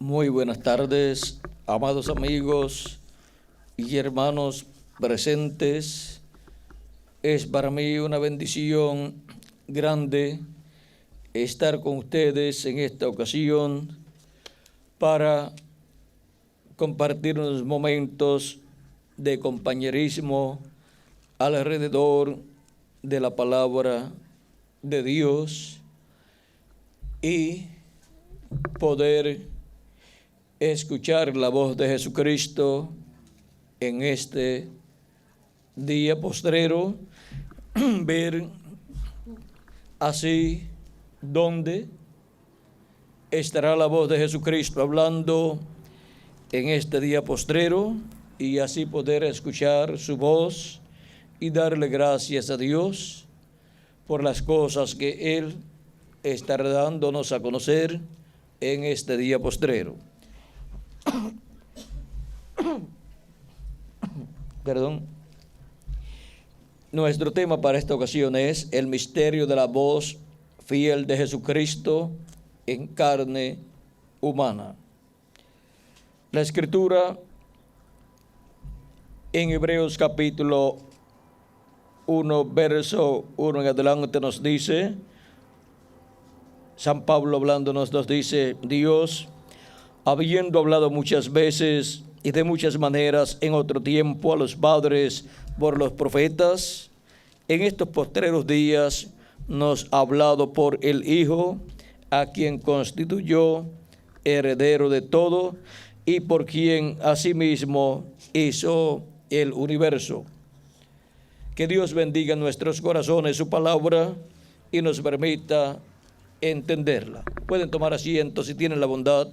Muy buenas tardes, amados amigos y hermanos presentes. Es para mí una bendición grande estar con ustedes en esta ocasión para compartir unos momentos de compañerismo alrededor de la palabra de Dios y poder escuchar la voz de Jesucristo en este día postrero, ver así dónde estará la voz de Jesucristo hablando en este día postrero y así poder escuchar su voz y darle gracias a Dios por las cosas que Él estará dándonos a conocer en este día postrero. Perdón. Nuestro tema para esta ocasión es el misterio de la voz fiel de Jesucristo en carne humana. La Escritura en Hebreos capítulo 1, verso 1 en adelante nos dice, San Pablo hablándonos nos dice: Dios, habiendo hablado muchas veces y de muchas maneras en otro tiempo a los padres por los profetas, en estos postreros días nos ha hablado por el Hijo, a quien constituyó heredero de todo y por quien asimismo hizo el universo. Que Dios bendiga en nuestros corazones su palabra y nos permita entenderla. Pueden tomar asiento si tienen la bondad.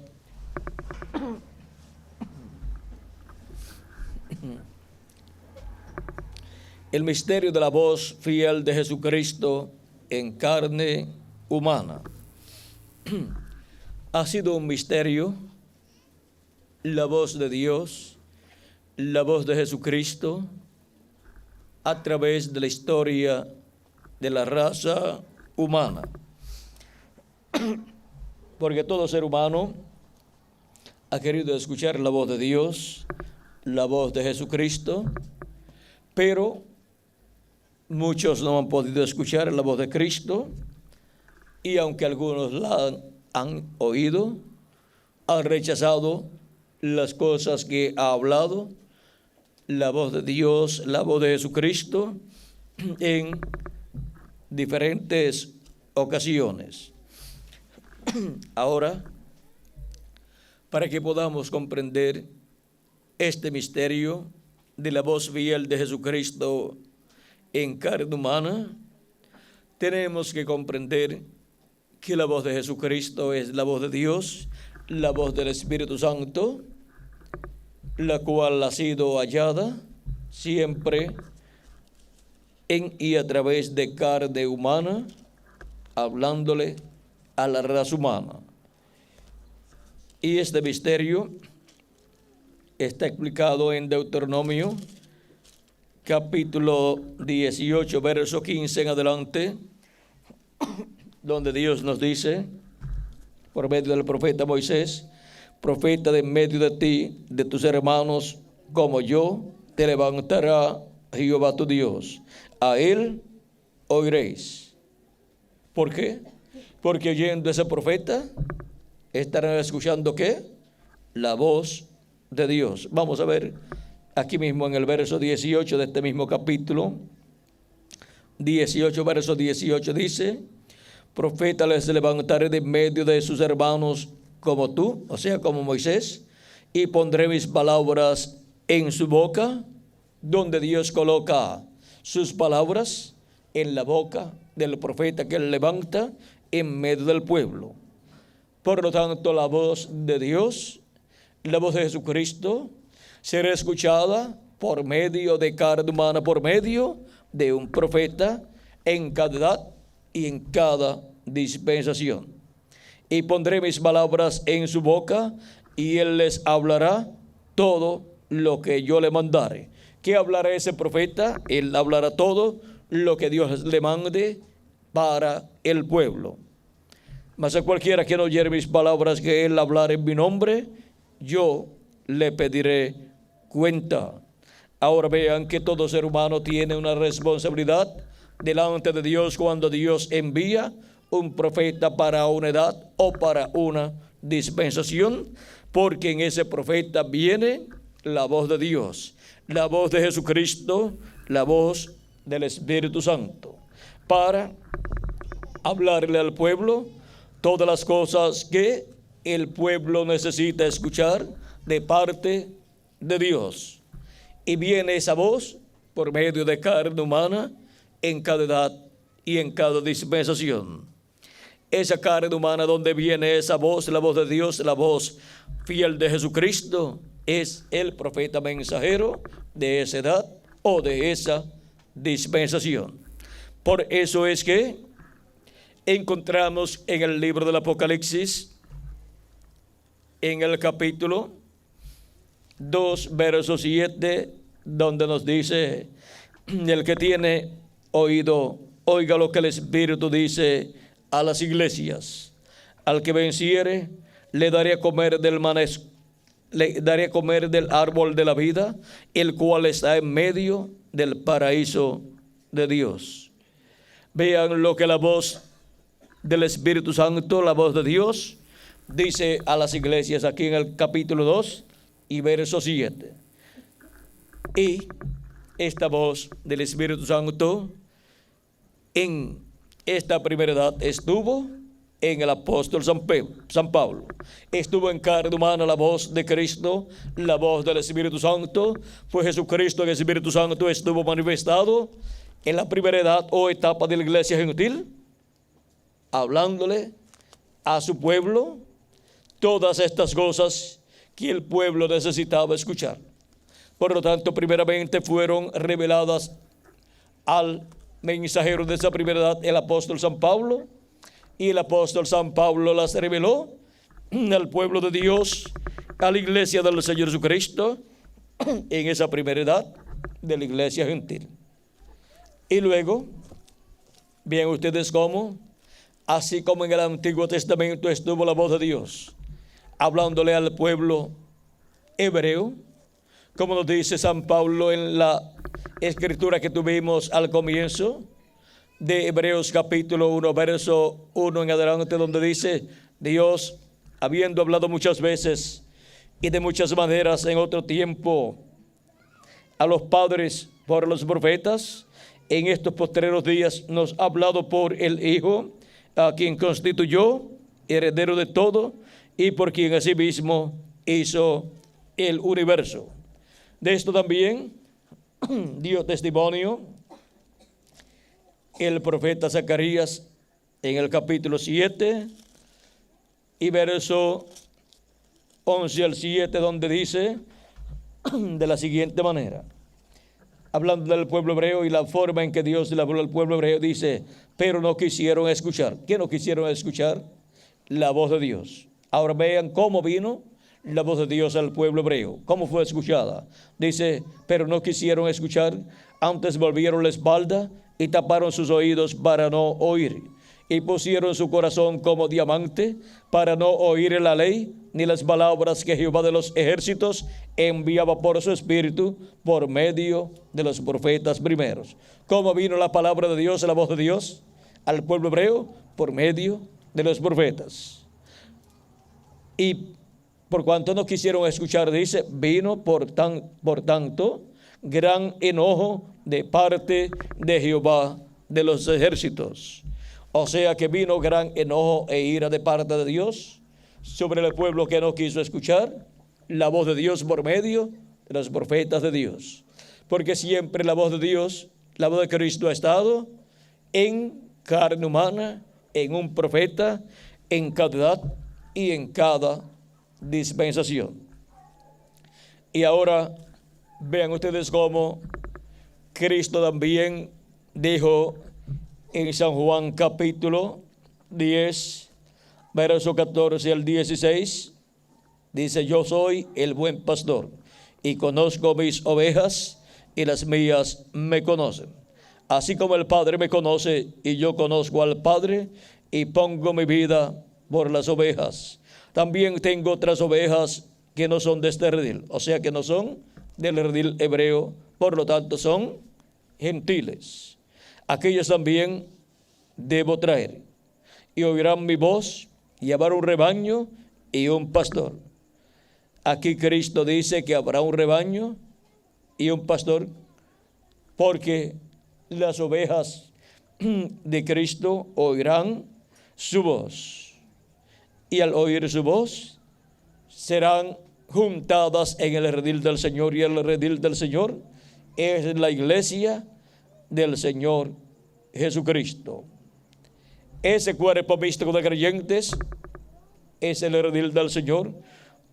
El misterio de la voz fiel de Jesucristo en carne humana. Ha sido un misterio la voz de Dios, la voz de Jesucristo a través de la historia de la raza humana. Porque todo ser humano ha querido escuchar la voz de Dios, la voz de Jesucristo, pero muchos no han podido escuchar la voz de Cristo, y aunque algunos la han oído, han rechazado las cosas que ha hablado la voz de Dios, la voz de Jesucristo en diferentes ocasiones. Ahora, para que podamos comprender este misterio de la voz fiel de Jesucristo en carne humana, tenemos que comprender que la voz de Jesucristo es la voz de Dios, la voz del Espíritu Santo, la cual ha sido hallada siempre en y a través de carne humana, hablándole a la raza humana. Y este misterio está explicado en Deuteronomio capítulo 18, verso 15 en adelante, donde Dios nos dice, por medio del profeta Moisés: profeta de en medio de ti, de tus hermanos, como yo, te levantará Jehová tu Dios. A él oiréis. ¿Por qué? Porque oyendo a ese profeta, estarán escuchando ¿qué? La voz de Dios. Vamos a ver aquí mismo en el verso 18 de este mismo capítulo, 18, verso 18 dice: profeta les levantaré de en medio de sus hermanos como tú, o sea, como Moisés, y pondré mis palabras en su boca. Donde Dios coloca sus palabras en la boca del profeta que él levanta en medio del pueblo. Por lo tanto, la voz de Dios, la voz de Jesucristo, será escuchada por medio de carne humana, por medio de un profeta en cada edad y en cada dispensación. Y pondré mis palabras en su boca, y él les hablará todo lo que yo le mandare. ¿Qué hablará ese profeta? Él hablará todo lo que Dios le mande para el pueblo. Mas a cualquiera que no oyere mis palabras que él hablar en mi nombre, yo le pediré cuenta. Ahora vean que todo ser humano tiene una responsabilidad delante de Dios cuando Dios envía un profeta para una edad o para una dispensación, porque en ese profeta viene la voz de Dios, la voz de Jesucristo, la voz del Espíritu Santo, para hablarle al pueblo todas las cosas que el pueblo necesita escuchar de parte de Dios. Y viene esa voz por medio de carne humana en cada edad y en cada dispensación. Esa carne humana donde viene esa voz, la voz de Dios, la voz fiel de Jesucristo, es el profeta mensajero de esa edad o de esa dispensación. Por eso es que encontramos en el libro del Apocalipsis, en el capítulo 2, verso 7, donde nos dice: el que tiene oído, oiga lo que el Espíritu dice a las iglesias. Al que venciere, le daré a comer le daré a comer del árbol de la vida, el cual está en medio del paraíso de Dios. Vean lo que la voz del Espíritu Santo, la voz de Dios, dice a las iglesias aquí en el capítulo 2 y verso 7. Y esta voz del Espíritu Santo en esta primera edad estuvo en el apóstol San Pablo. Estuvo en carne humana la voz de Cristo, la voz del Espíritu Santo. Fue Jesucristo en el Espíritu Santo, estuvo manifestado en la primera edad o etapa de la iglesia gentil, hablándole a su pueblo todas estas cosas que el pueblo necesitaba escuchar. Por lo tanto, primeramente fueron reveladas al mensajero de esa primera edad, el apóstol San Pablo, y el apóstol San Pablo las reveló al pueblo de Dios, a la iglesia del Señor Jesucristo, en esa primera edad de la iglesia gentil. Y luego, vean ustedes cómo, así como en el Antiguo Testamento estuvo la voz de Dios, hablándole al pueblo hebreo, como nos dice San Pablo en la escritura que tuvimos al comienzo de Hebreos capítulo 1, verso 1 en adelante, donde dice: Dios, habiendo hablado muchas veces y de muchas maneras en otro tiempo a los padres por los profetas, en estos postreros días nos ha hablado por el Hijo, a quien constituyó heredero de todo y por quien asimismo hizo el universo. De esto también dio testimonio el profeta Zacarías en el capítulo 7 y verso 11 al 7, donde dice de la siguiente manera, hablando del pueblo hebreo y la forma en que Dios le habló al pueblo hebreo, dice: pero no quisieron escuchar. ¿Qué no quisieron escuchar? La voz de Dios. Ahora vean cómo vino la voz de Dios al pueblo hebreo. ¿Cómo fue escuchada? Dice: pero no quisieron escuchar, antes volvieron la espalda y taparon sus oídos para no oír, y pusieron su corazón como diamante para no oír la ley, ni las palabras que Jehová de los ejércitos enviaba por su espíritu por medio de los profetas primeros. ¿Cómo vino la palabra de Dios, la voz de Dios al pueblo hebreo? Por medio de los profetas. Y por cuanto no quisieron escuchar, dice, vino por tanto gran enojo de parte de Jehová de los ejércitos. O sea que vino gran enojo e ira de parte de Dios sobre el pueblo que no quiso escuchar la voz de Dios por medio de los profetas de Dios. Porque siempre la voz de Dios, la voz de Cristo ha estado en carne humana, en un profeta, en cada edad y en cada dispensación. Y ahora vean ustedes cómo Cristo también dijo en San Juan capítulo 10, verso 14 al 16, dice: yo soy el buen pastor y conozco mis ovejas y las mías me conocen. Así como el Padre me conoce y yo conozco al Padre y pongo mi vida por las ovejas. También tengo otras ovejas que no son de este redil, o sea que no son del redil hebreo, por lo tanto son gentiles. Aquellos también debo traer, y oirán mi voz, y habrá un rebaño y un pastor. Aquí Cristo dice que habrá un rebaño y un pastor, porque las ovejas de Cristo oirán su voz, y al oír su voz serán juntadas en el redil del Señor, y el redil del Señor es la iglesia del Señor Jesucristo. Ese cuerpo místico de creyentes es el redil del Señor,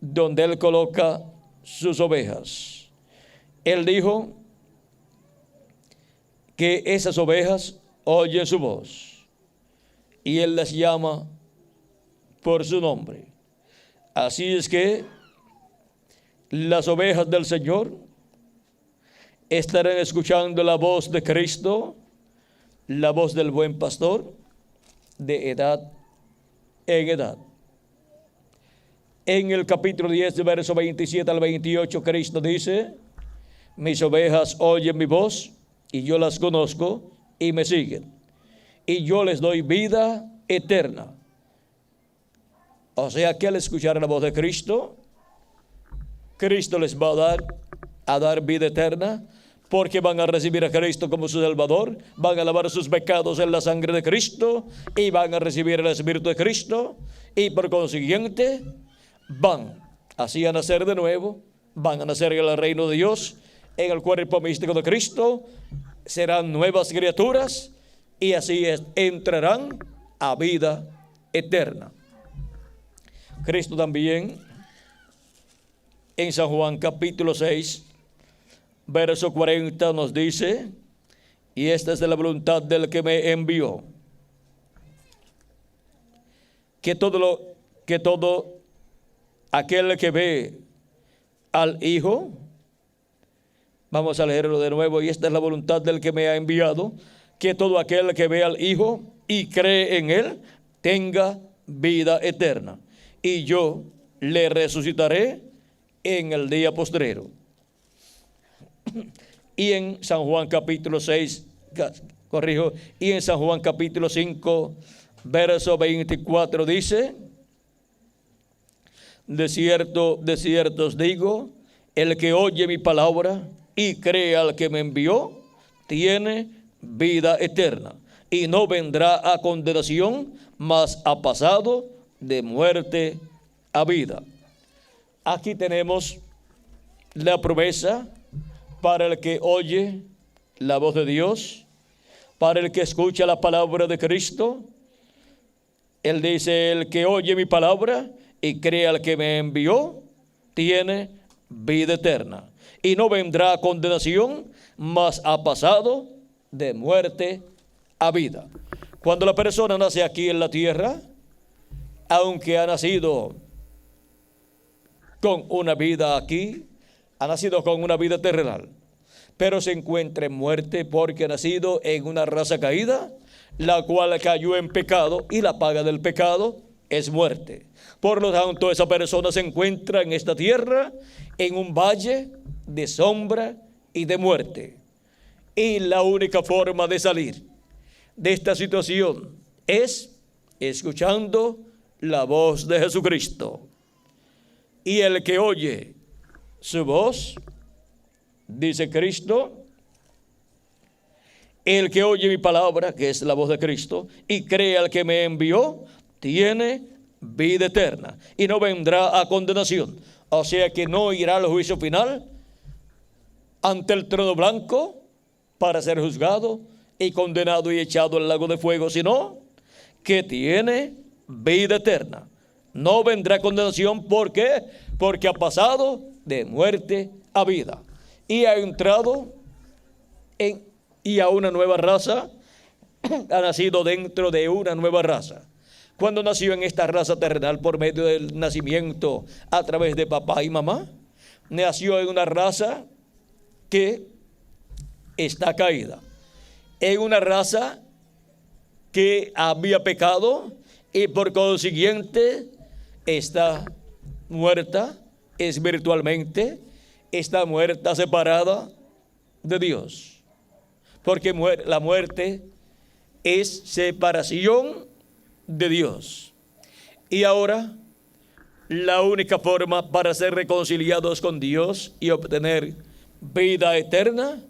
donde Él coloca sus ovejas. Él dijo que esas ovejas oyen su voz, y Él las llama por su nombre. Así es que las ovejas del Señor estarán escuchando la voz de Cristo, la voz del buen pastor, de edad en edad. En el capítulo 10, de verso 27 al 28, Cristo dice: mis ovejas oyen mi voz, y yo las conozco, y me siguen, y yo les doy vida eterna. O sea que al escuchar la voz de Cristo, Cristo les va a dar vida eterna, porque van a recibir a Cristo como su Salvador, van a lavar sus pecados en la sangre de Cristo, y van a recibir el Espíritu de Cristo, y por consiguiente van así a nacer de nuevo, van a nacer en el reino de Dios, en el cuerpo místico de Cristo, serán nuevas criaturas, y así entrarán a vida eterna. Cristo también en San Juan capítulo 6, verso 40 nos dice: y esta es de la voluntad del que me envió, que todo aquel que ve al Hijo, vamos a leerlo de nuevo, y esta es la voluntad del que me ha enviado, que todo aquel que ve al Hijo y cree en Él tenga vida eterna, y yo le resucitaré en el día postrero. Y en San Juan capítulo 6, y en San Juan capítulo 5, verso 24 dice: de cierto os digo, el que oye mi palabra y cree al que me envió, tiene vida eterna, y no vendrá a condenación, mas ha pasado de muerte a vida. Aquí tenemos la promesa para el que oye la voz de Dios, para el que escucha la palabra de Cristo. Él dice: el que oye mi palabra y cree al que me envió, tiene vida eterna, y no vendrá a condenación, mas ha pasado de muerte a vida. Cuando la persona nace aquí en la tierra, aunque ha nacido con una vida aquí, ha nacido con una vida terrenal, pero se encuentra en muerte porque ha nacido en una raza caída, la cual cayó en pecado, y la paga del pecado es muerte. Por lo tanto, esa persona se encuentra en esta tierra en un valle de sombra y de muerte, y la única forma de salir de esta situación es escuchando la voz de Jesucristo. Y el que oye su voz, dice Cristo, el que oye mi palabra, que es la voz de Cristo, y cree al que me envió, tiene vida eterna, y no vendrá a condenación. O sea que no irá al juicio final ante el trono blanco para ser juzgado y condenado y echado al lago de fuego, sino que tiene vida eterna. No vendrá condenación. ¿Por qué? Porque ha pasado de muerte a vida, y ha entrado y a una nueva raza, ha nacido dentro de una nueva raza. Cuando nació en esta raza terrenal por medio del nacimiento a través de papá y mamá, nació en una raza que está caída, en una raza que había pecado, y por consiguiente está muerta espiritualmente, está muerta, separada de Dios. Porque la muerte es separación de Dios. Y ahora, la única forma para ser reconciliados con Dios y obtener vida eterna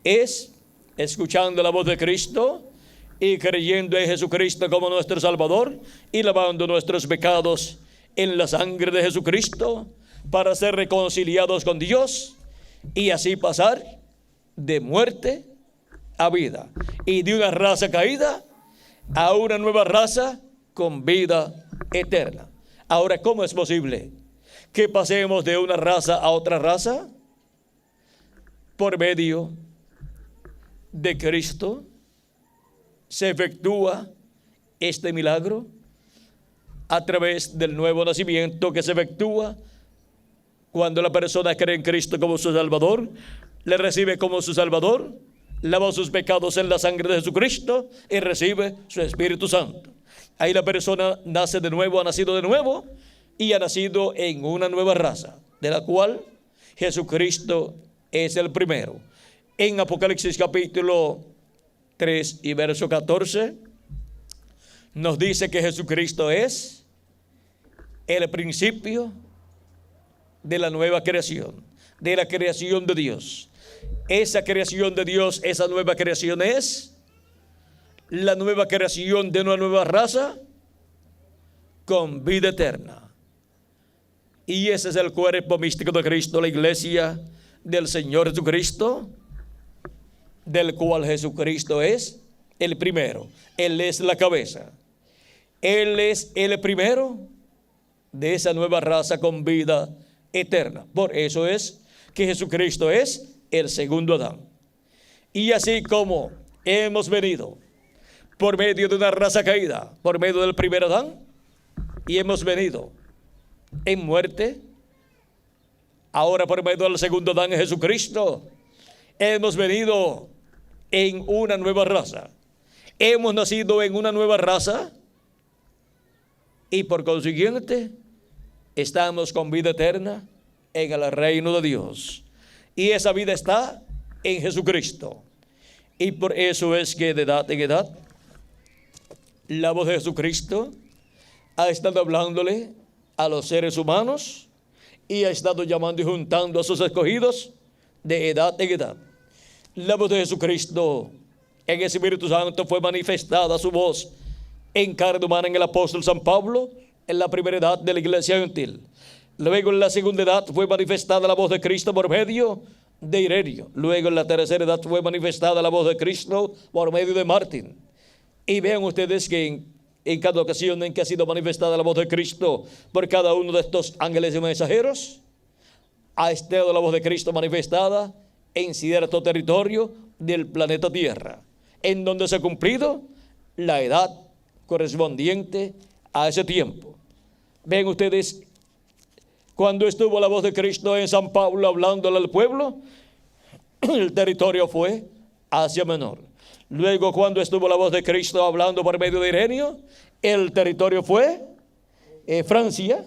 es escuchando la voz de Cristo y creyendo en Jesucristo como nuestro Salvador y lavando nuestros pecados en la sangre de Jesucristo para ser reconciliados con Dios y así pasar de muerte a vida y de una raza caída a una nueva raza con vida eterna. Ahora, ¿cómo es posible que pasemos de una raza a otra raza? Por medio de Cristo se efectúa este milagro a través del nuevo nacimiento que se efectúa cuando la persona cree en Cristo como su Salvador, le recibe como su Salvador, lava sus pecados en la sangre de Jesucristo y recibe su Espíritu Santo. Ahí la persona nace de nuevo, ha nacido de nuevo y ha nacido en una nueva raza, de la cual Jesucristo es el primero. En Apocalipsis capítulo 3 y verso 14 nos dice que Jesucristo es el principio de la nueva creación, de la creación de Dios. Esa creación de Dios, esa nueva creación es la nueva creación de una nueva raza con vida eterna. Y ese es el cuerpo místico de Cristo, la iglesia del Señor Jesucristo, del cual Jesucristo es el primero. Él es la cabeza. Él es el primero de esa nueva raza con vida eterna. Por eso es que Jesucristo es el segundo Adán. Y así como hemos venido por medio de una raza caída, por medio del primer Adán, y hemos venido en muerte, ahora por medio del segundo Adán, Jesucristo, hemos venido en una nueva raza. Hemos nacido en una nueva raza y por consiguiente estamos con vida eterna en el reino de Dios. Y esa vida está en Jesucristo. Y por eso es que de edad en edad la voz de Jesucristo ha estado hablándole a los seres humanos y ha estado llamando y juntando a sus escogidos de edad en edad. La voz de Jesucristo en el Espíritu Santo fue manifestada su voz en carne humana en el apóstol San Pablo en la primera edad de la iglesia gentil. Luego en la segunda edad fue manifestada la voz de Cristo por medio de Ireneo. Luego en la tercera edad fue manifestada la voz de Cristo por medio de Martín. Y vean ustedes que en cada ocasión en que ha sido manifestada la voz de Cristo por cada uno de estos ángeles y mensajeros, ha estado la voz de Cristo manifestada en cierto territorio del planeta Tierra, en donde se ha cumplido la edad correspondiente a ese tiempo. Ven ustedes, cuando estuvo la voz de Cristo en San Pablo hablándole al pueblo, el territorio fue Asia Menor. Luego, cuando estuvo la voz de Cristo hablando por medio de Ireneo, el territorio fue Francia,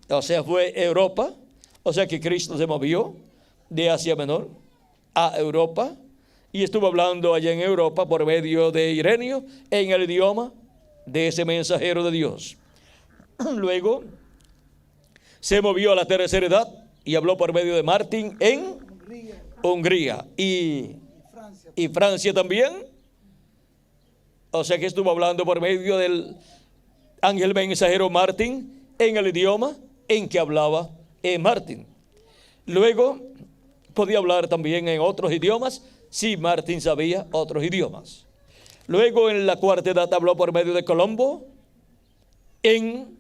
o sea, fue Europa. O sea que Cristo se movió de Asia Menor a Europa y estuvo hablando allá en Europa por medio de Ireneo en el idioma de ese mensajero de Dios. Luego se movió a la tercera edad y habló por medio de Martín en Hungría y Francia también. O sea que estuvo hablando por medio del ángel mensajero Martín en el idioma en que hablaba Martín. Luego podía hablar también en otros idiomas si Martín sabía otros idiomas. Luego en la cuarta edad habló por medio de Colombo en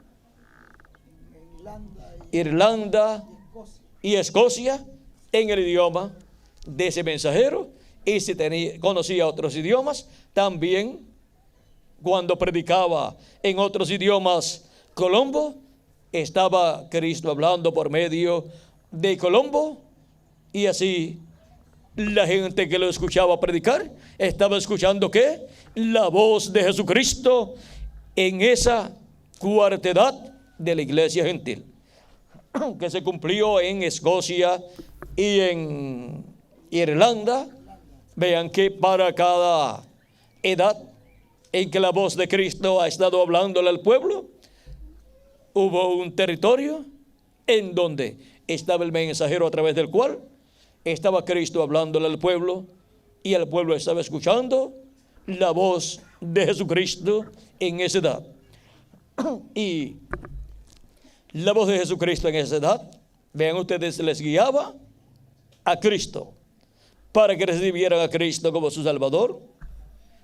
Irlanda y Escocia en el idioma de ese mensajero. Y si conocía otros idiomas, también cuando predicaba en otros idiomas Colombo, estaba Cristo hablando por medio de Colombo, y así la gente que lo escuchaba predicar estaba escuchando ¿qué? La voz de Jesucristo en esa cuarta edad de la iglesia gentil, que se cumplió en Escocia y en Irlanda. Vean que para cada edad en que la voz de Cristo ha estado hablándole al pueblo, hubo un territorio en donde estaba el mensajero a través del cual estaba Cristo hablándole al pueblo, y el pueblo estaba escuchando la voz de Jesucristo en esa edad. Y la voz de Jesucristo en esa edad, vean ustedes, les guiaba a Cristo para que recibieran a Cristo como su Salvador,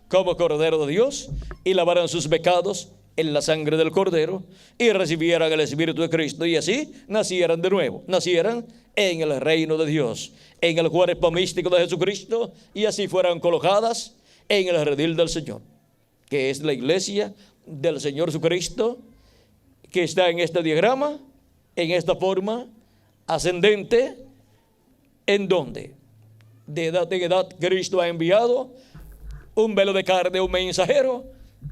como Cordero de Dios, y lavaran sus pecados en la sangre del Cordero, y recibieran el Espíritu de Cristo, y así nacieran de nuevo, nacieran en el reino de Dios, en el cuerpo místico de Jesucristo, y así fueran colocadas en el redil del Señor, que es la iglesia del Señor Jesucristo, que está en este diagrama, en esta forma ascendente, en donde de edad en edad Cristo ha enviado un velo de carne, un mensajero,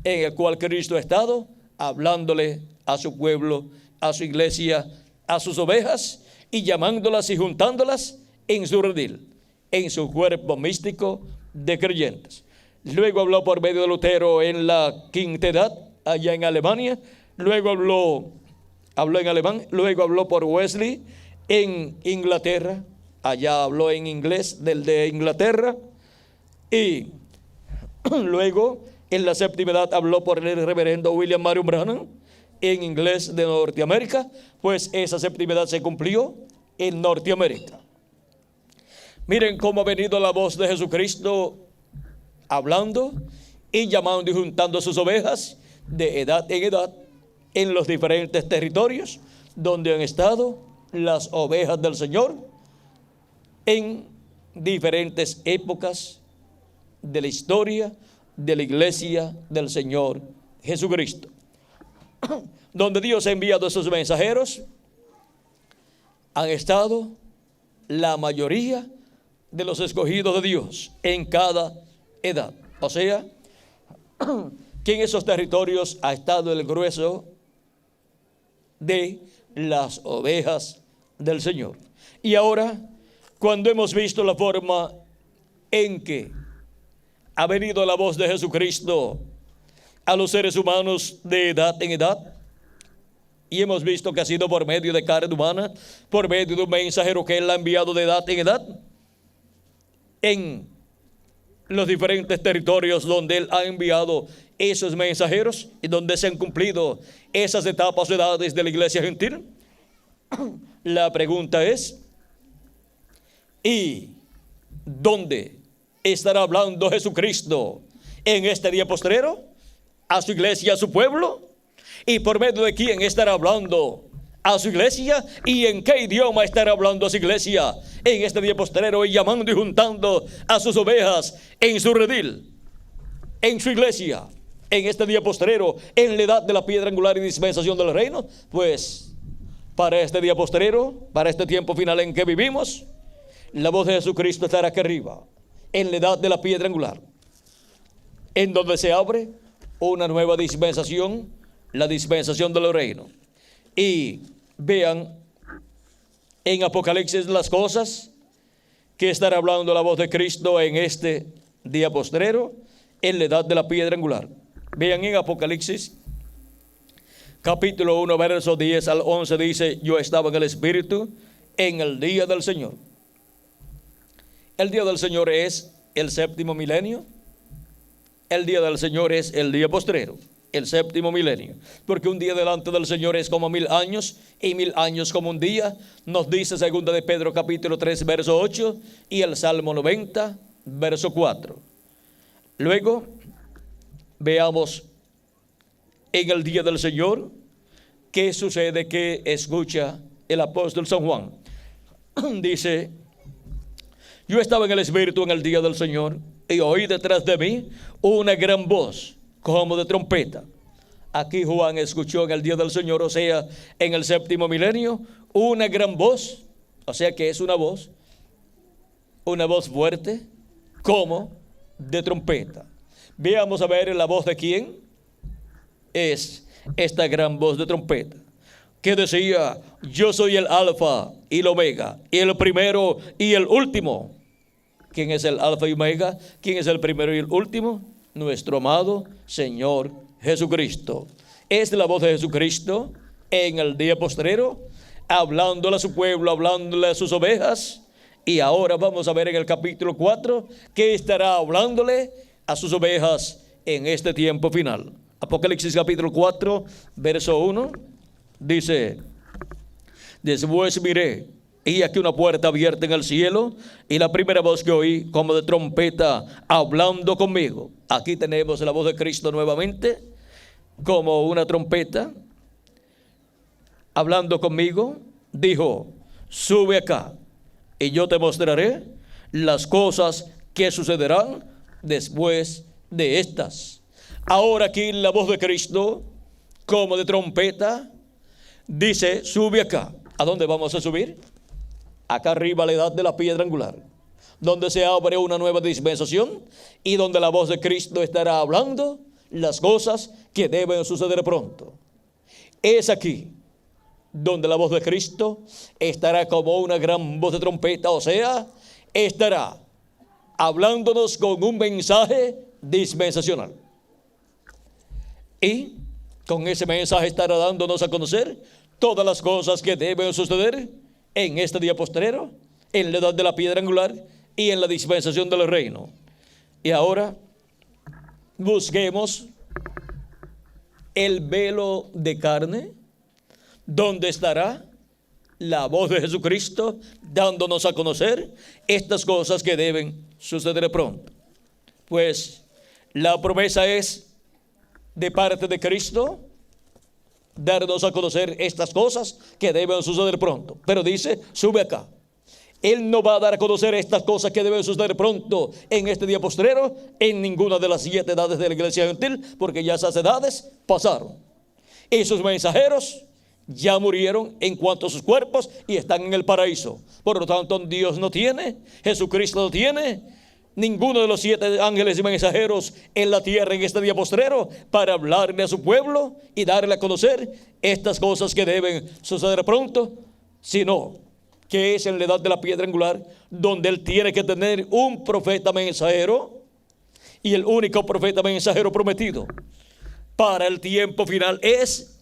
en el cual Cristo ha estado hablándole a su pueblo, a su iglesia, a sus ovejas, y llamándolas y juntándolas en su redil, en su cuerpo místico de creyentes. Luego habló por medio de Lutero en la quinta edad, allá en Alemania. Luego habló en alemán. Luego habló por Wesley en Inglaterra. Allá habló en inglés del de Inglaterra. Y luego en la séptima edad habló por el reverendo William Marion Branham en inglés de Norteamérica, pues esa séptima edad se cumplió en Norteamérica. Miren cómo ha venido la voz de Jesucristo hablando y llamando y juntando a sus ovejas de edad en edad en los diferentes territorios donde han estado las ovejas del Señor en diferentes épocas de la historia de la iglesia del Señor Jesucristo. Donde Dios ha enviado a sus mensajeros, han estado la mayoría de los escogidos de Dios en cada edad. O sea, que en esos territorios ha estado el grueso de las ovejas del Señor. Y ahora, cuando hemos visto la forma en que ha venido la voz de Jesucristo a los seres humanos de edad en edad, y hemos visto que ha sido por medio de carne humana, por medio de un mensajero que Él ha enviado de edad en edad, en los diferentes territorios donde Él ha enviado esos mensajeros y donde se han cumplido esas etapas o edades de la iglesia gentil. La pregunta es, ¿y dónde estará hablando Jesucristo en este día postrero? ¿A su iglesia, a su pueblo? ¿Y por medio de quién estará hablando a su iglesia? ¿Y en qué idioma estará hablando a su iglesia en este día postrero, y llamando y juntando a sus ovejas en su redil, en su iglesia, en este día postrero, en la edad de la piedra angular y dispensación del reino? Pues para este día postrero, para este tiempo final en que vivimos, la voz de Jesucristo estará aquí arriba, en la edad de la piedra angular, en donde se abre una nueva dispensación, la dispensación del reino. Y vean en Apocalipsis las cosas que estará hablando la voz de Cristo en este día postrero, en la edad de la piedra angular. Vean en Apocalipsis capítulo 1 versos 10 al 11, dice: yo estaba en el Espíritu en el día del Señor. El día del Señor es el séptimo milenio. El día del Señor es el día postrero, el séptimo milenio, porque un día delante del Señor es como 1000 años, y 1000 años como un día, nos dice segunda de Pedro capítulo 3 verso 8 y el Salmo 90 verso 4. Luego veamos en el día del Señor qué sucede, que escucha el apóstol San Juan. Dice: yo estaba en el Espíritu en el día del Señor, y oí detrás de mí una gran voz como de trompeta. Aquí Juan escuchó en el día del Señor, o sea, en el séptimo milenio, una gran voz, o sea que es una voz fuerte como de trompeta. Veamos a ver la voz de quién. es esta gran voz de trompeta que decía: yo soy el alfa y el omega, el primero y el último. ¿Quién es el alfa y omega? ¿Quién es el primero y el último? Nuestro amado Señor Jesucristo. Es la voz de Jesucristo en el día postrero, hablándole a su pueblo, hablándole a sus ovejas. Y ahora vamos a ver en el capítulo 4 que estará hablándole a sus ovejas en este tiempo final. Apocalipsis capítulo 4, verso 1, dice: después miré, y aquí una puerta abierta en el cielo, y la primera voz que oí como de trompeta hablando conmigo. Aquí tenemos la voz de Cristo nuevamente, como una trompeta, hablando conmigo. Dijo: sube acá, y yo te mostraré las cosas que sucederán después de estas. Ahora aquí la voz de Cristo, como de trompeta, dice: sube acá. ¿A dónde vamos a subir? Acá arriba, a la edad de la piedra angular, donde se abre una nueva dispensación y donde la voz de Cristo estará hablando las cosas que deben suceder pronto. Es aquí donde la voz de Cristo estará como una gran voz de trompeta, o sea, estará hablándonos con un mensaje dispensacional. Y con ese mensaje estará dándonos a conocer todas las cosas que deben suceder en este día postrero, en la edad de la piedra angular y en la dispensación del reino. Y ahora busquemos el velo de carne, donde estará la voz de Jesucristo dándonos a conocer estas cosas que deben suceder pronto. Pues la promesa es de parte de Cristo darnos a conocer estas cosas que deben suceder pronto. Pero dice: sube acá. Él no va a dar a conocer estas cosas que deben suceder pronto en este día postrero en ninguna de las 7 edades de la iglesia gentil, porque ya esas edades pasaron. Esos mensajeros ya murieron en cuanto a sus cuerpos y están en el paraíso. Por lo tanto, Dios no tiene, Jesucristo no tiene ninguno de los 7 ángeles y mensajeros en la tierra en este día postrero para hablarle a su pueblo y darle a conocer estas cosas que deben suceder pronto, sino que es en la edad de la piedra angular donde Él tiene que tener un profeta mensajero, y el único profeta mensajero prometido para el tiempo final es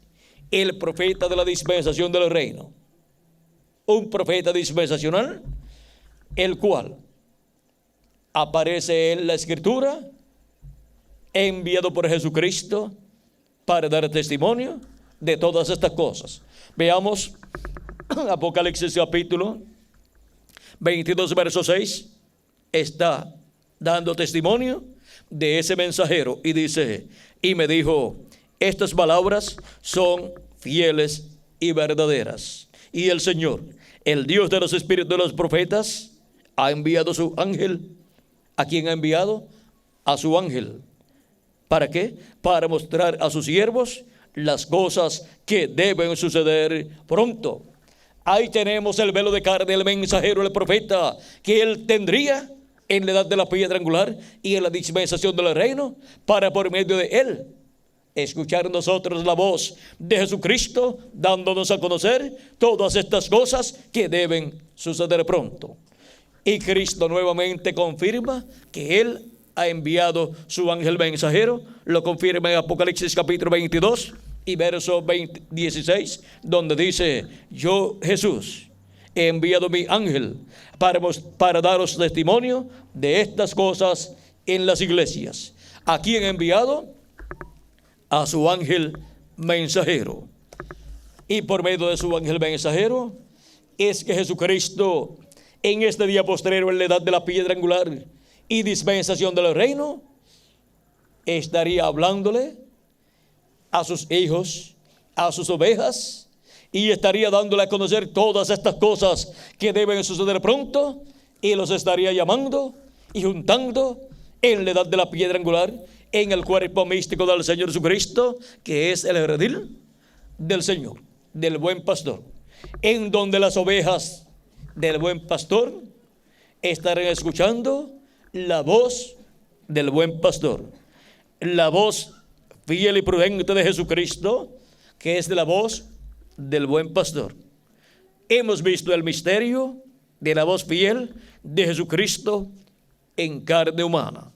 el profeta de la dispensación del reino. Un profeta dispensacional, el cual aparece en la Escritura, enviado por Jesucristo para dar testimonio de todas estas cosas. Veamos Apocalipsis capítulo 22, verso 6. Está dando testimonio de ese mensajero y dice: y me dijo, estas palabras son fieles y verdaderas, y el Señor, el Dios de los espíritus de los profetas, ha enviado su ángel. ¿A quién ha enviado? A su ángel. ¿Para qué? Para mostrar a sus siervos las cosas que deben suceder pronto. Ahí tenemos el velo de carne del mensajero, el profeta, que él tendría en la edad de la piedra angular y en la dispensación del reino, para por medio de él escuchar nosotros la voz de Jesucristo dándonos a conocer todas estas cosas que deben suceder pronto. Y Cristo nuevamente confirma que Él ha enviado su ángel mensajero. Lo confirma en Apocalipsis capítulo 22 y verso 16, donde dice: yo, Jesús, he enviado mi ángel para daros testimonio de estas cosas en las iglesias. ¿A quién ha enviado? A su ángel mensajero. Y por medio de su ángel mensajero es que Jesucristo, en este día postrero, en la edad de la piedra angular y dispensación del reino, estaría hablándole a sus hijos, a sus ovejas, y estaría dándole a conocer todas estas cosas que deben suceder pronto, y los estaría llamando y juntando en la edad de la piedra angular, en el cuerpo místico del Señor Jesucristo, que es el redil del Señor, del buen pastor, en donde las ovejas del buen pastor estarán escuchando la voz del buen pastor, la voz fiel y prudente de Jesucristo, que es de la voz del buen pastor. Hemos visto el misterio de la voz fiel de Jesucristo en carne humana.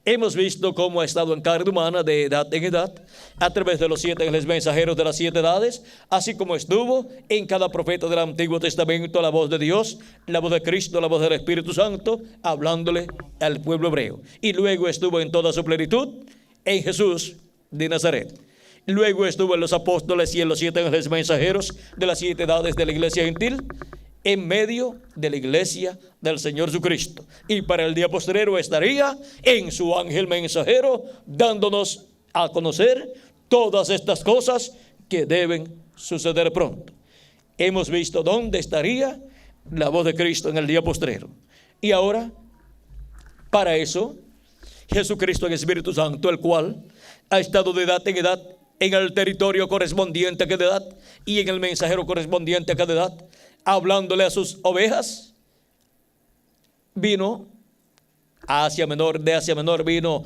Hemos visto cómo ha estado en carne humana de edad en edad, a través de los 7 ángeles mensajeros de las 7 edades, así como estuvo en cada profeta del Antiguo Testamento la voz de Dios, la voz de Cristo, la voz del Espíritu Santo, hablándole al pueblo hebreo. Y luego estuvo en toda su plenitud en Jesús de Nazaret. Luego estuvo en los apóstoles y en los 7 ángeles mensajeros de las 7 edades de la iglesia gentil, en medio de la iglesia del Señor Jesucristo. Y para el día postrero estaría en su ángel mensajero, dándonos a conocer todas estas cosas que deben suceder pronto. Hemos visto dónde estaría la voz de Cristo en el día postrero. Y ahora, para eso, Jesucristo en Espíritu Santo, el cual ha estado de edad en edad en el territorio correspondiente a cada edad y en el mensajero correspondiente a cada edad, hablándole a sus ovejas, vino a Asia Menor, de Asia Menor vino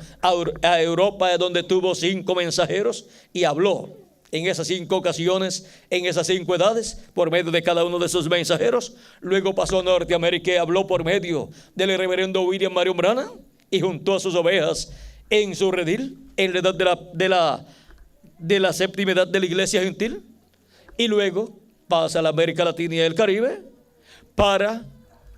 a Europa, donde tuvo 5 mensajeros y habló en esas 5 ocasiones, en esas 5 edades, por medio de cada uno de sus mensajeros. Luego pasó a Norteamérica y habló por medio del reverendo William Marion Branham y juntó a sus ovejas en su redil, en la edad de la séptima edad de la iglesia gentil. Y luego pasa a la América Latina y el Caribe para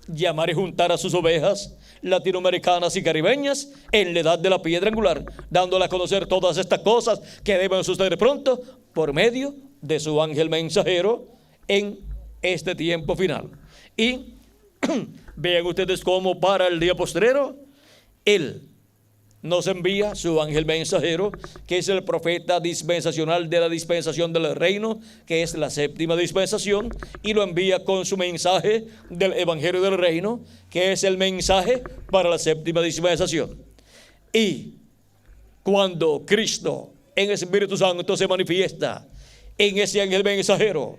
llamar y juntar a sus ovejas latinoamericanas y caribeñas en la edad de la piedra angular, dándole a conocer todas estas cosas que deben suceder pronto por medio de su ángel mensajero en este tiempo final. Y vean ustedes cómo para el día postrero Él nos envía su ángel mensajero, que es el profeta dispensacional de la dispensación del reino, que es la séptima dispensación, y lo envía con su mensaje del evangelio del reino, que es el mensaje para la séptima dispensación. Y cuando Cristo en el Espíritu Santo se manifiesta en ese ángel mensajero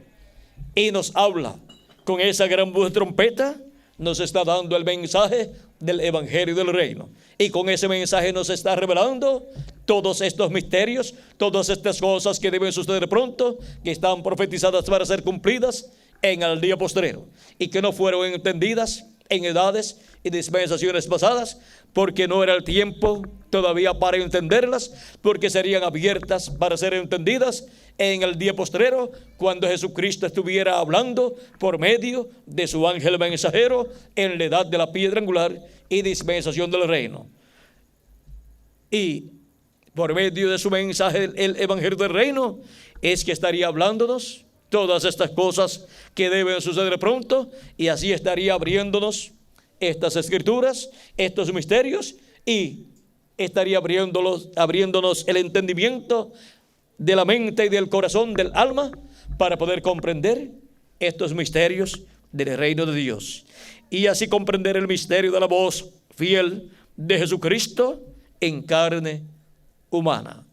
y nos habla con esa gran voz de trompeta, nos está dando el mensaje del evangelio del reino, y con ese mensaje nos está revelando todos estos misterios, todas estas cosas que deben suceder pronto, que están profetizadas para ser cumplidas en el día postrero, y que no fueron entendidas en edades y dispensaciones pasadas, porque no era el tiempo todavía para entenderlas, porque serían abiertas para ser entendidas en el día postrero, cuando Jesucristo estuviera hablando por medio de su ángel mensajero en la edad de la piedra angular y dispensación del reino. Y por medio de su mensaje, el evangelio del reino, es que estaría hablándonos todas estas cosas que deben suceder pronto, y así estaría abriéndonos estas escrituras, estos misterios, y estaría abriéndonos el entendimiento de la mente y del corazón, del alma, para poder comprender estos misterios del reino de Dios, y así comprender el misterio de la voz fiel de Jesucristo en carne humana.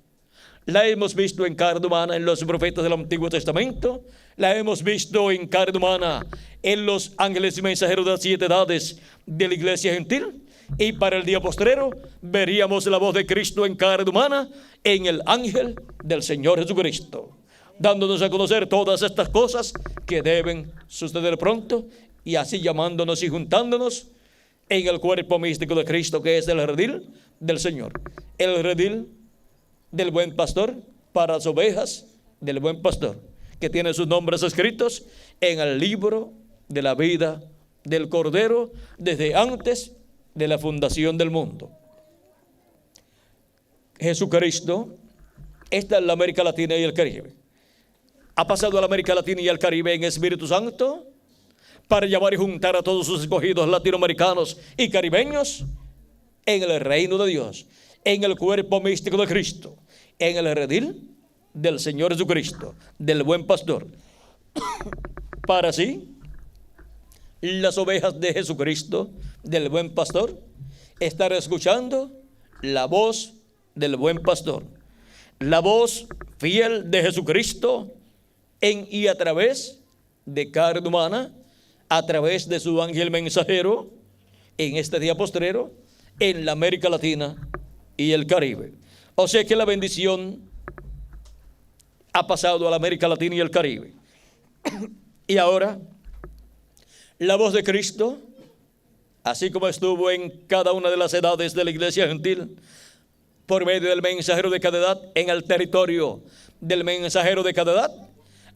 La hemos visto en carne humana en los profetas del Antiguo Testamento, la hemos visto en carne humana en los ángeles y mensajeros de las 7 edades de la iglesia gentil, y para el día postrero veríamos la voz de Cristo en carne humana en el ángel del Señor Jesucristo, dándonos a conocer todas estas cosas que deben suceder pronto, y así llamándonos y juntándonos en el cuerpo místico de Cristo, que es el redil del Señor, el redil del buen pastor para las ovejas del buen pastor, que tiene sus nombres escritos en el libro de la vida del Cordero desde antes de la fundación del mundo. Jesucristo está en la América Latina y el Caribe. Ha pasado a la América Latina y el Caribe en Espíritu Santo para llamar y juntar a todos sus escogidos latinoamericanos y caribeños en el reino de Dios, en el cuerpo místico de Cristo, en el redil del Señor Jesucristo, del buen pastor, para así las ovejas de Jesucristo, del buen pastor, estar escuchando la voz del buen pastor, la voz fiel de Jesucristo en y a través de carne humana, a través de su ángel mensajero en este día postrero en la América Latina y el Caribe. O sea que la bendición ha pasado a la América Latina y el Caribe. Y ahora, la voz de Cristo, así como estuvo en cada una de las edades de la iglesia gentil, por medio del mensajero de cada edad, en el territorio del mensajero de cada edad,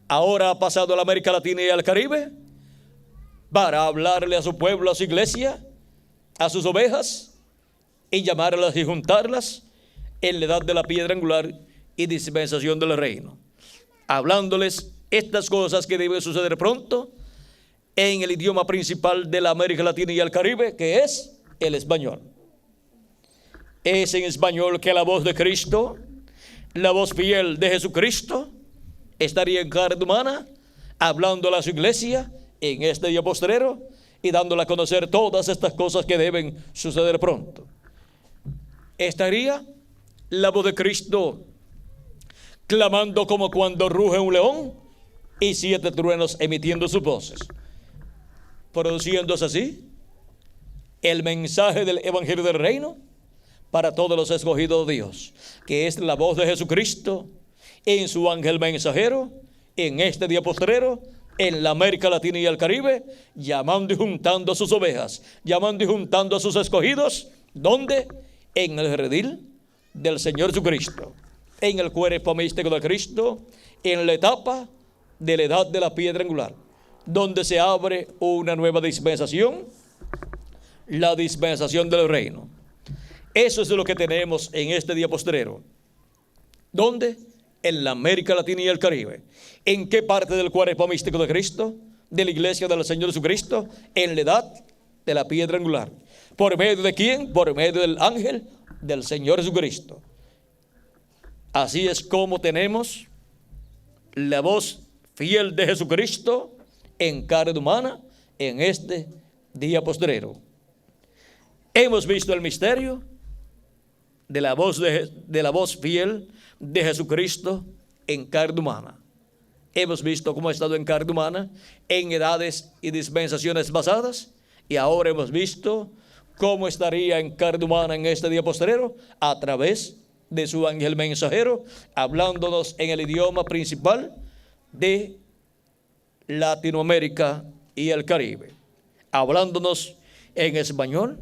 ahora ha pasado a la América Latina y al Caribe para hablarle a su pueblo, a su iglesia, a sus ovejas, y llamarlas y juntarlas en la edad de la piedra angular y dispensación del reino, hablándoles estas cosas que deben suceder pronto en el idioma principal de la América Latina y el Caribe, que es el español. Es en español que la voz de Cristo, la voz fiel de Jesucristo, estaría en carne humana, hablándole a su iglesia en este día postrero y dándole a conocer todas estas cosas que deben suceder pronto. Estaría la voz de Cristo clamando como cuando ruge un león y 7 truenos emitiendo sus voces, produciéndose así el mensaje del evangelio del reino para todos los escogidos de Dios, que es la voz de Jesucristo en su ángel mensajero en este día postrero en la América Latina y el Caribe, llamando y juntando a sus ovejas, llamando y juntando a sus escogidos. ¿Dónde? En el redil del Señor Jesucristo, en el cuerpo místico de Cristo, en la etapa de la edad de la piedra angular, donde se abre una nueva dispensación, la dispensación del reino. Eso es lo que tenemos en este día postrero. ¿Dónde? En la América Latina y el Caribe. ¿En qué parte del cuerpo místico de Cristo? De la iglesia del Señor Jesucristo, en la edad de la piedra angular. ¿Por medio de quién? Por medio del ángel del Señor Jesucristo. Así es como tenemos la voz fiel de Jesucristo en carne humana en este día postrero. Hemos visto el misterio de la voz fiel de Jesucristo en carne humana. Hemos visto cómo ha estado en carne humana en edades y dispensaciones pasadas, y ahora hemos visto cómo estaría en carne humana en este día postrero a través de su ángel mensajero, hablándonos en el idioma principal de Latinoamérica y el Caribe, hablándonos en español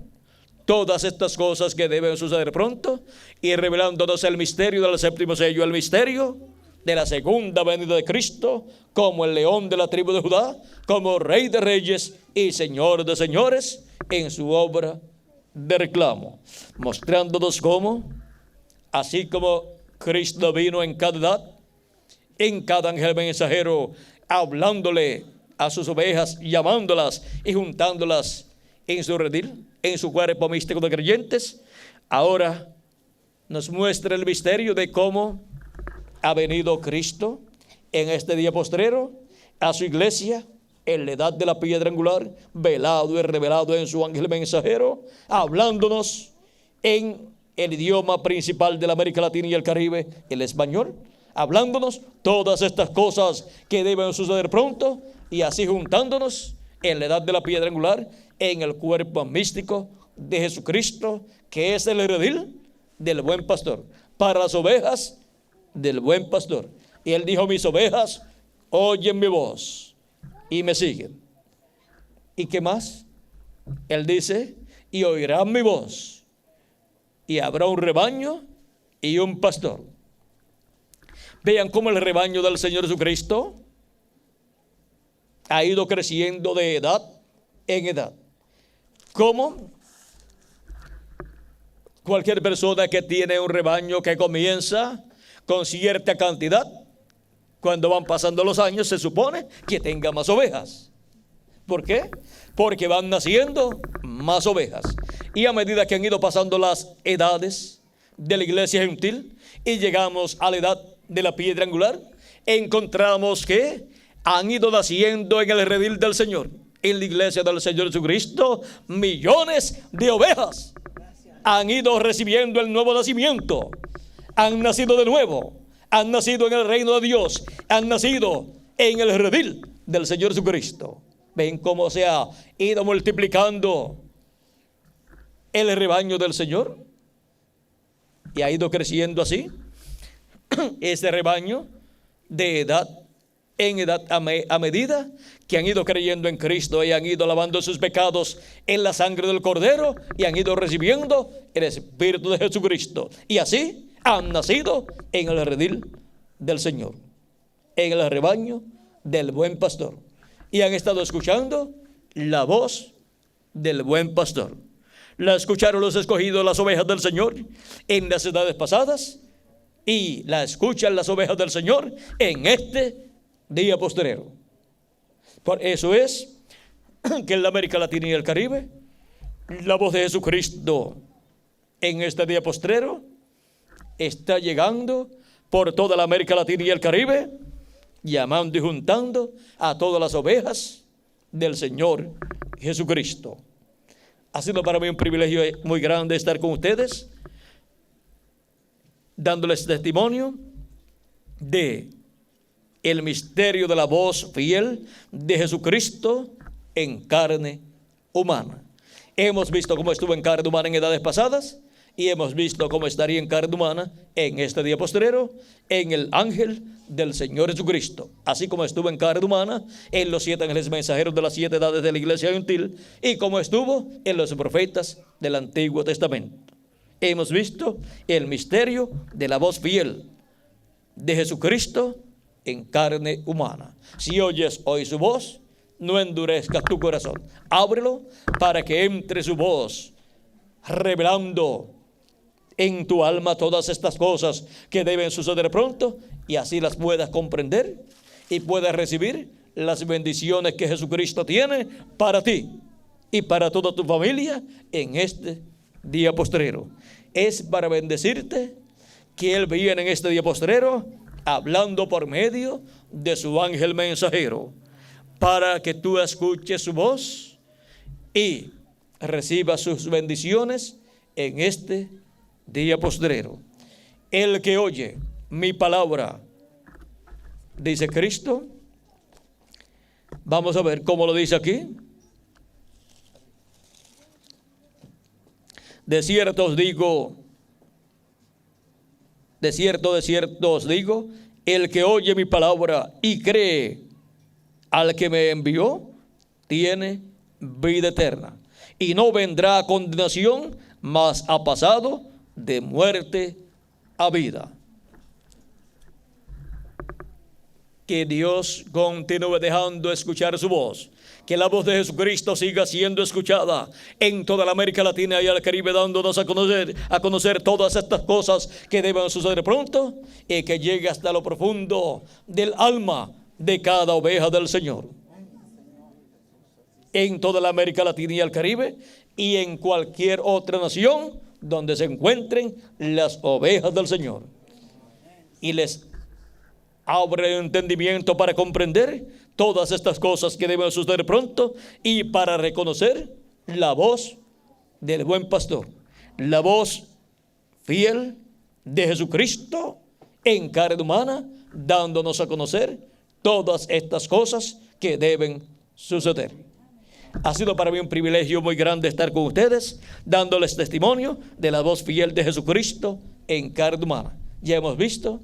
todas estas cosas que deben suceder pronto y revelándonos el misterio del séptimo sello, el misterio de la segunda venida de Cristo como el león de la tribu de Judá, como Rey de reyes y Señor de señores en su obra de reclamo, mostrándonos cómo, así como Cristo vino en cada edad, en cada ángel mensajero, hablándole a sus ovejas, llamándolas y juntándolas en su redil, en su cuerpo místico de creyentes, ahora nos muestra el misterio de cómo ha venido Cristo en este día postrero a su iglesia en la edad de la piedra angular, velado y revelado en su ángel mensajero, hablándonos en el idioma principal de la América Latina y el Caribe, el español, hablándonos todas estas cosas que deben suceder pronto y así juntándonos en la edad de la piedra angular en el cuerpo místico de Jesucristo, que es el redil del buen pastor, para las ovejas del buen pastor. Y él dijo: mis ovejas oyen mi voz y me siguen. ¿Y qué más? Él dice: y oirán mi voz, y habrá un rebaño y un pastor. Vean cómo el rebaño del Señor Jesucristo ha ido creciendo de edad en edad. Como cualquier persona que tiene un rebaño que comienza con cierta cantidad, cuando van pasando los años se supone que tenga más ovejas. ¿Por qué? Porque van naciendo más ovejas. Y a medida que han ido pasando las edades de la iglesia gentil y llegamos a la edad de la piedra angular, encontramos que han ido naciendo en el redil del Señor, en la iglesia del Señor Jesucristo, millones de ovejas. Han ido recibiendo el nuevo nacimiento, han nacido de nuevo, han nacido en el reino de Dios, han nacido en el redil del Señor Jesucristo. Ven cómo se ha ido multiplicando el rebaño del Señor. y ha ido creciendo así ese rebaño de edad en edad a medida que han ido creyendo en Cristo y han ido lavando sus pecados en la sangre del Cordero y han ido recibiendo el Espíritu de Jesucristo. Y así han nacido en el redil del Señor, en el rebaño del buen pastor. Y han estado escuchando la voz del buen pastor. La escucharon los escogidos, las ovejas del Señor, en las edades pasadas, y la escuchan las ovejas del Señor en este día postrero. Por eso es que en la América Latina y el Caribe, la voz de Jesucristo en este día postrero está llegando por toda la América Latina y el Caribe, llamando y juntando a todas las ovejas del Señor Jesucristo. Ha sido para mí un privilegio muy grande estar con ustedes, dándoles testimonio de el misterio de la voz fiel de Jesucristo en carne humana. Hemos visto cómo estuvo en carne humana en edades pasadas, y hemos visto cómo estaría en carne humana en este día postrero, en el ángel del Señor Jesucristo, así como estuvo en carne humana en los 7 ángeles mensajeros de las 7 edades de la iglesia gentil, y como estuvo en los profetas del Antiguo Testamento. Hemos visto el misterio de la voz fiel de Jesucristo en carne humana. Si oyes hoy su voz, no endurezcas tu corazón. Ábrelo para que entre su voz, revelando en tu alma todas estas cosas que deben suceder pronto, y así las puedas comprender y puedas recibir las bendiciones que Jesucristo tiene para ti y para toda tu familia en este día postrero. Es para bendecirte que Él viene en este día postrero hablando por medio de su ángel mensajero, para que tú escuches su voz y recibas sus bendiciones en este día postrero. El que oye mi palabra, dice Cristo. Vamos a ver cómo lo dice aquí. De cierto os digo, de cierto os digo, el que oye mi palabra y cree al que me envió, tiene vida eterna, y no vendrá a condenación, mas ha pasado de muerte a vida. Que Dios continúe dejando escuchar su voz, que la voz de Jesucristo siga siendo escuchada en toda la América Latina y el Caribe, dándonos a conocer todas estas cosas que deben suceder pronto, y que llegue hasta lo profundo del alma de cada oveja del Señor, en toda la América Latina y el Caribe, y en cualquier otra nación donde se encuentren las ovejas del Señor, y les abre el entendimiento para comprender todas estas cosas que deben suceder pronto, y para reconocer la voz del buen pastor, la voz fiel de Jesucristo en carne humana, dándonos a conocer todas estas cosas que deben suceder. Ha sido para mí un privilegio muy grande estar con ustedes, dándoles testimonio de la voz fiel de Jesucristo en carne humana. Ya hemos visto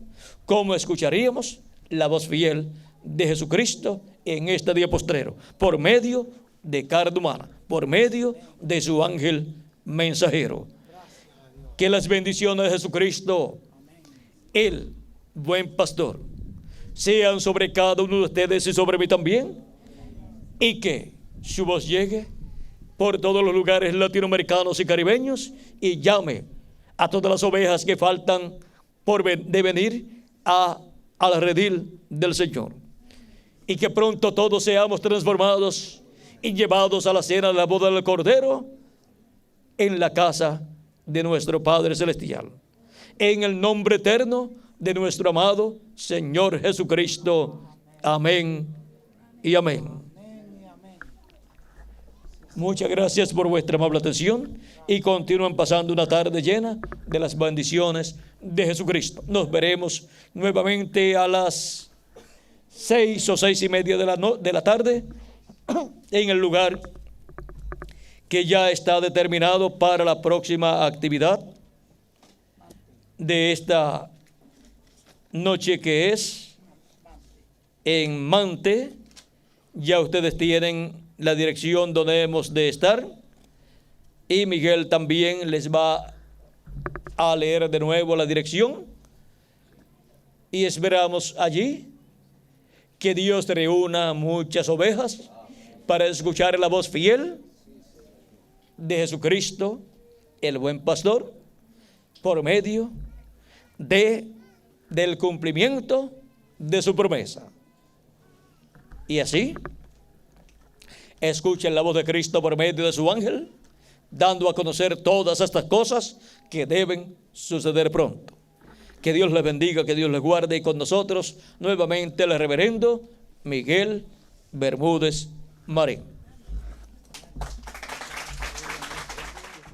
cómo escucharíamos la voz fiel de Jesucristo en este día postrero, por medio de carne humana, por medio de su ángel mensajero. Que las bendiciones de Jesucristo, el buen pastor, sean sobre cada uno de ustedes y sobre mí también, y que su voz llegue por todos los lugares latinoamericanos y caribeños, y llame a todas las ovejas que faltan de venir al redil del Señor, y que pronto todos seamos transformados y llevados a la cena de la boda del Cordero en la casa de nuestro Padre Celestial, en el nombre eterno de nuestro amado Señor Jesucristo. Amén y amén. Muchas gracias por vuestra amable atención, y continúen pasando una tarde llena de las bendiciones de Jesucristo. Nos veremos nuevamente a las 6 o 6:30 de la tarde en el lugar que ya está determinado para la próxima actividad de esta noche que es en Mante. Ya ustedes tienen la dirección donde hemos de estar y Miguel también les va a leer de nuevo la dirección y esperamos allí que Dios reúna muchas ovejas para escuchar la voz fiel de Jesucristo, el buen pastor, por medio del cumplimiento de su promesa. Y así, escuchen la voz de Cristo por medio de su ángel, dando a conocer todas estas cosas que deben suceder pronto. Que Dios les bendiga, que Dios les guarde, y con nosotros nuevamente el reverendo Miguel Bermúdez Marín.